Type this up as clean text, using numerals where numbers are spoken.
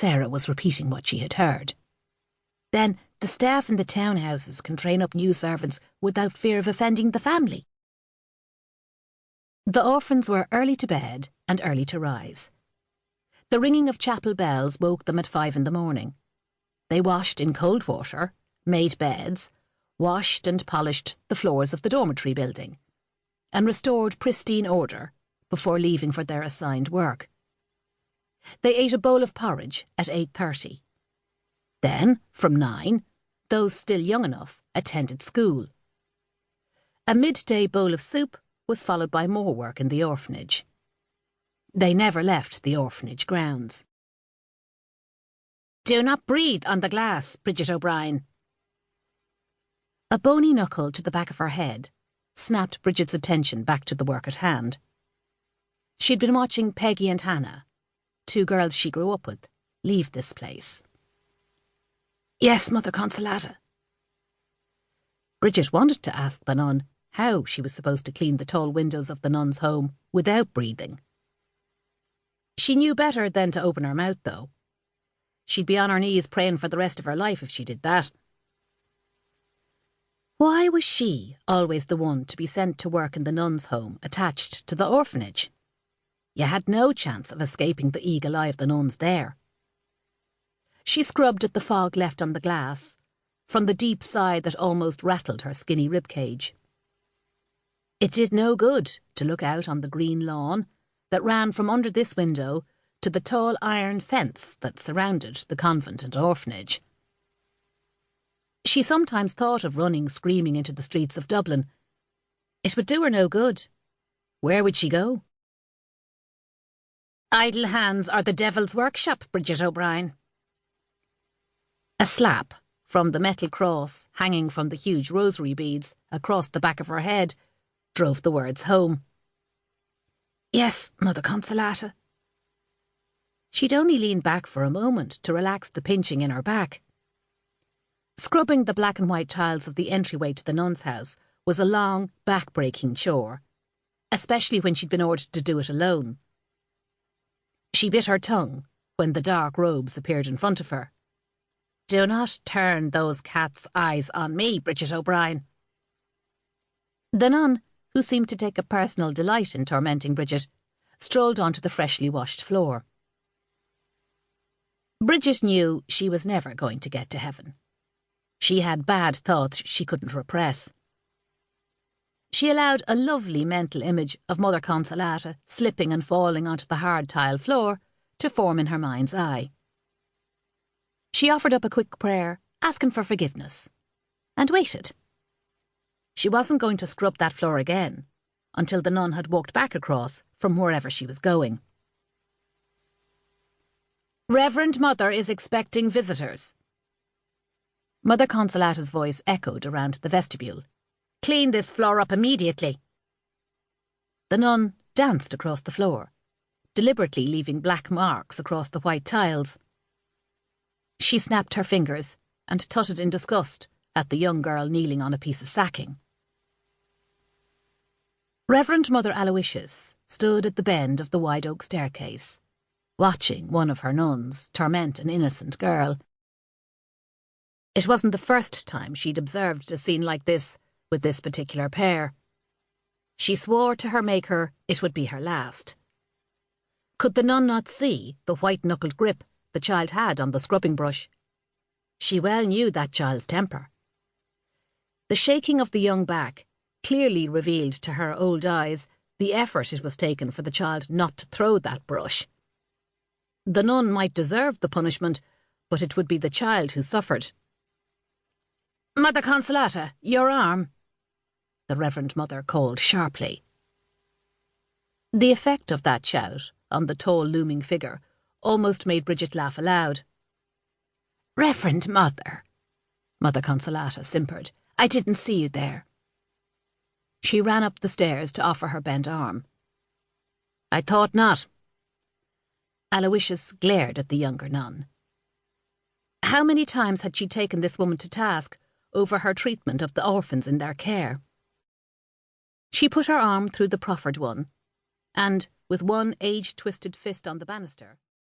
Sarah was repeating what she had heard. Then the staff in the townhouses can train up new servants without fear of offending the family. The orphans were early to bed and early to rise. The ringing of chapel bells woke them at 5 in the morning. They washed in cold water, made beds, washed and polished the floors of the dormitory building, and restored pristine order before leaving for their assigned work. They ate a bowl of porridge at 8:30. Then, from 9, those still young enough attended school. A midday bowl of soup was followed by more work in the orphanage. They never left the orphanage grounds. "Do not breathe on the glass, Bridget O'Brien." A bony knuckle to the back of her head snapped Bridget's attention back to the work at hand. She'd been watching Peggy and Hannah, 2 girls she grew up with, leave this place. "Yes, Mother Consolata." Bridget wanted to ask the nun how she was supposed to clean the tall windows of the nun's home without breathing. She knew better than to open her mouth, though. She'd be on her knees praying for the rest of her life if she did that. Why was she always the one to be sent to work in the nun's home attached to the orphanage? You had no chance of escaping the eagle eye of the nuns there. She scrubbed at the fog left on the glass from the deep sigh that almost rattled her skinny ribcage. It did no good to look out on the green lawn that ran from under this window to the tall iron fence that surrounded the convent and orphanage. She sometimes thought of running screaming into the streets of Dublin. It would do her no good. Where would she go? "Idle hands are the devil's workshop, Bridget O'Brien." A slap from the metal cross hanging from the huge rosary beads across the back of her head drove the words home. "Yes, Mother Consolata." She'd only leaned back for a moment to relax the pinching in her back. Scrubbing the black and white tiles of the entryway to the nun's house was a long, back-breaking chore, especially when she'd been ordered to do it alone. She bit her tongue when the dark robes appeared in front of her. "Do not turn those cat's eyes on me, Bridget O'Brien." The nun, who seemed to take a personal delight in tormenting Bridget, strolled onto the freshly washed floor. Bridget knew she was never going to get to heaven. She had bad thoughts she couldn't repress. She allowed a lovely mental image of Mother Consolata slipping and falling onto the hard tile floor to form in her mind's eye. She offered up a quick prayer, asking for forgiveness, and waited. She wasn't going to scrub that floor again until the nun had walked back across from wherever she was going. "Reverend Mother is expecting visitors." Mother Consolata's voice echoed around the vestibule. "Clean this floor up immediately." The nun danced across the floor, deliberately leaving black marks across the white tiles. She snapped her fingers and tutted in disgust at the young girl kneeling on a piece of sacking. Reverend Mother Aloysius stood at the bend of the wide oak staircase, watching one of her nuns torment an innocent girl. It wasn't the first time she'd observed a scene like this with this particular pair. She swore to her Maker it would be her last. Could the nun not see the white-knuckled grip the child had on the scrubbing brush? She well knew that child's temper. The shaking of the young back clearly revealed to her old eyes the effort it was taken for the child not to throw that brush. The nun might deserve the punishment, but it would be the child who suffered. "Mother Consolata, your arm," the Reverend Mother called sharply. The effect of that shout on the tall looming figure almost made Bridget laugh aloud. "Reverend Mother," Mother Consolata simpered, "I didn't see you there." She ran up the stairs to offer her bent arm. "I thought not." Aloysius glared at the younger nun. How many times had she taken this woman to task over her treatment of the orphans in their care? She put her arm through the proffered one, and, with one age-twisted fist on the banister,